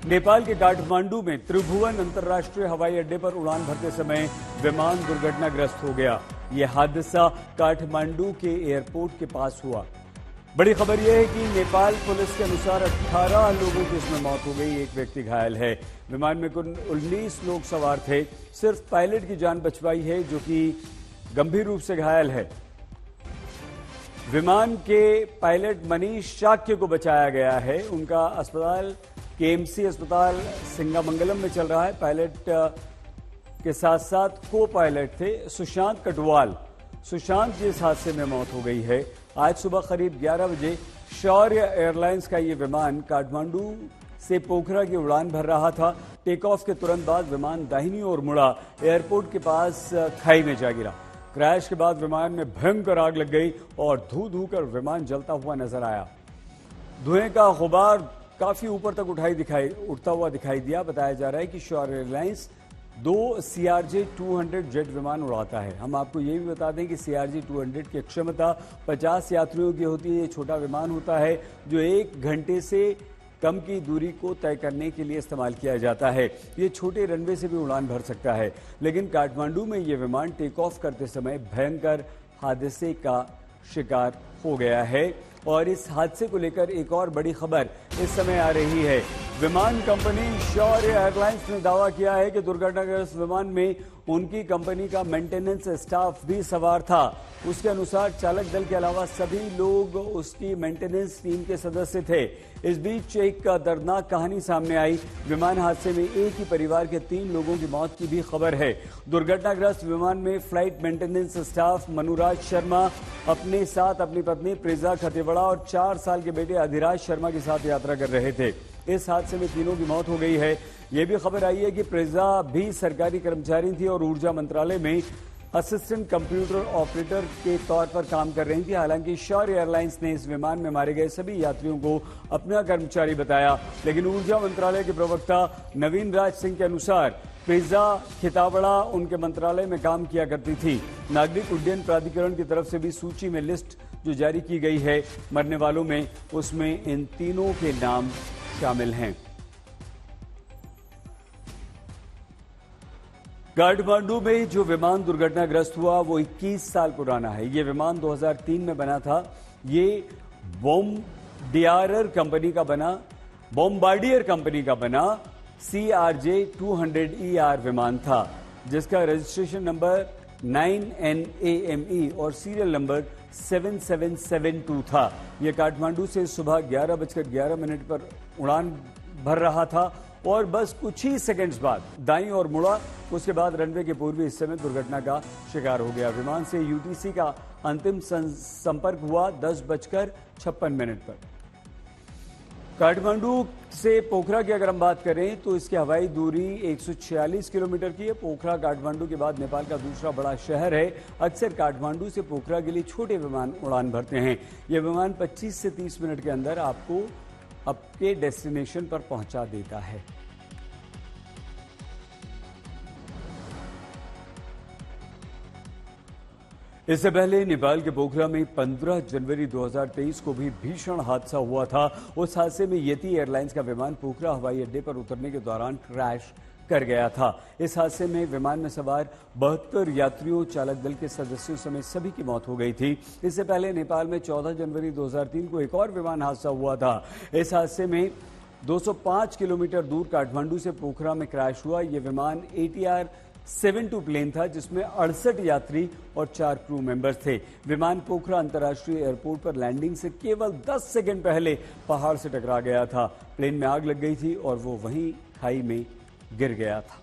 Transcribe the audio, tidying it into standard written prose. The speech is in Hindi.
नेपाल के काठमांडू में त्रिभुवन अंतर्राष्ट्रीय हवाई अड्डे पर उड़ान भरते समय विमान दुर्घटनाग्रस्त हो गया। यह हादसा काठमांडू के एयरपोर्ट के पास हुआ। बड़ी खबर यह है कि नेपाल पुलिस के अनुसार 18 लोगों की इसमें मौत हो गई, एक व्यक्ति घायल है। विमान में कुल 19 लोग सवार थे। सिर्फ पायलट की जान बचवाई है, जो कि गंभीर रूप से घायल है। विमान के पायलट मनीष शाक्य को बचाया गया है। उनका अस्पताल केएमसी अस्पताल सिंगामंगलम में चल रहा है। पायलट के साथ साथ को पायलट थे सुशांत कटवाल। सुशांत की इस हादसे में मौत हो गई है। आज सुबह करीब 11 बजे शौर्य एयरलाइंस का ये विमान काठमांडू से पोखरा की उड़ान भर रहा था। टेक ऑफ के तुरंत बाद विमान दाहिनी ओर मुड़ा, एयरपोर्ट के पास खाई में जा गिरा। क्रैश के बाद विमान में भयंकर आग लग गई और धू धू कर विमान जलता हुआ नजर आया। धुएं का गुबार काफी ऊपर तक उठता हुआ दिखाई दिया। बताया जा रहा है कि शौर्य एयरलाइंस 2 CRJ-200 जेट विमान उड़ाता है। हम आपको ये भी बता दें कि CRJ-200 की क्षमता 50 यात्रियों की होती है। ये छोटा विमान होता है जो 1 घंटे से कम की दूरी को तय करने के लिए इस्तेमाल किया जाता है। ये छोटे रनवे से भी उड़ान भर सकता है, लेकिन काठमांडू में ये विमान टेक ऑफ करते समय भयंकर हादसे का शिकार हो गया है। और इस हादसे को लेकर एक और बड़ी खबर इस समय आ रही है। विमान कंपनी शौर्य एयरलाइंस ने दावा किया है कि दुर्घटनाग्रस्त विमान में उनकी कंपनी का मेंटेनेंस स्टाफ भी सवार था। उसके अनुसार चालक दल के अलावा सभी लोग उसकी मेंटेनेंस टीम के सदस्य थे। इस बीच एक दर्दनाक कहानी सामने आई। विमान हादसे में एक ही परिवार के 3 लोगों की मौत की भी खबर है। दुर्घटनाग्रस्त विमान में flight maintenance staff Manuraj Sharma अपने साथ अपनी पत्नी प्रिजा खतेवड़ा और 4 साल के बेटे अधिराज शर्मा के साथ यात्रा कर रहे थे। इस हादसे में तीनों की मौत हो गई है। यह भी खबर आई है कि प्रिजा भी सरकारी कर्मचारी थी और ऊर्जा मंत्रालय में असिस्टेंट कंप्यूटर ऑपरेटर के तौर पर काम कर रही थी। हालांकि शौर्य एयरलाइंस ने इस विमान में मारे गए सभी यात्रियों को अपना कर्मचारी बताया, लेकिन ऊर्जा मंत्रालय के प्रवक्ता नवीन राज सिंह के अनुसार प्रिजा खितावड़ा उनके मंत्रालय में काम किया करती थी। नागरिक उड्डयन प्राधिकरण की तरफ से भी सूची में लिस्ट जो जारी की गई है मरने वालों में, उसमें इन तीनों के नाम शामिल हैं। काठमांडू में जो विमान दुर्घटनाग्रस्त हुआ वो 21 साल पुराना है। ये विमान 2003 में बना था। ये बॉम्बार्डियर कंपनी का बना CRJ-200ER विमान था, जिसका रजिस्ट्रेशन नंबर 9NAME और सीरियल नंबर 7772 था। यह काठमांडू से सुबह 11:11 पर उड़ान भर रहा था और बस कुछ ही सेकंड्स बाद दाईं ओर मुड़ा। उसके बाद रनवे के पूर्वी हिस्से में दुर्घटना का शिकार हो गया। विमान से UTC का अंतिम संपर्क हुआ 10:56 पर। काठमांडू से पोखरा की अगर हम बात करें तो इसकी हवाई दूरी 146 किलोमीटर की है। पोखरा काठमांडू के बाद नेपाल का दूसरा बड़ा शहर है। अक्सर काठमांडू से पोखरा के लिए छोटे विमान उड़ान भरते हैं। यह विमान 25 से 30 मिनट के अंदर आपको आपके डेस्टिनेशन पर पहुंचा देता है। इससे पहले नेपाल के पोखरा में 15 जनवरी 2023 को भी भीषण हादसा हुआ था। उस हादसे में येती एयरलाइंस का विमान पोखरा हवाई अड्डे पर उतरने के दौरान क्रैश कर गया था। इस हादसे में विमान में सवार 72 यात्रियों, चालक दल के सदस्यों समेत सभी की मौत हो गई थी। इससे पहले नेपाल में 14 जनवरी 2003 को एक और विमान हादसा हुआ था। इस हादसे में 205 किलोमीटर दूर काठमांडू से पोखरा में क्रैश हुआ। यह विमान ATR-72 प्लेन था, जिसमें 68 यात्री और 4 क्रू मेंबर्स थे। विमान पोखरा अंतर्राष्ट्रीय एयरपोर्ट पर लैंडिंग से केवल 10 सेकंड पहले पहाड़ से टकरा गया था। प्लेन में आग लग गई थी और वो वहीं खाई में गिर गया था।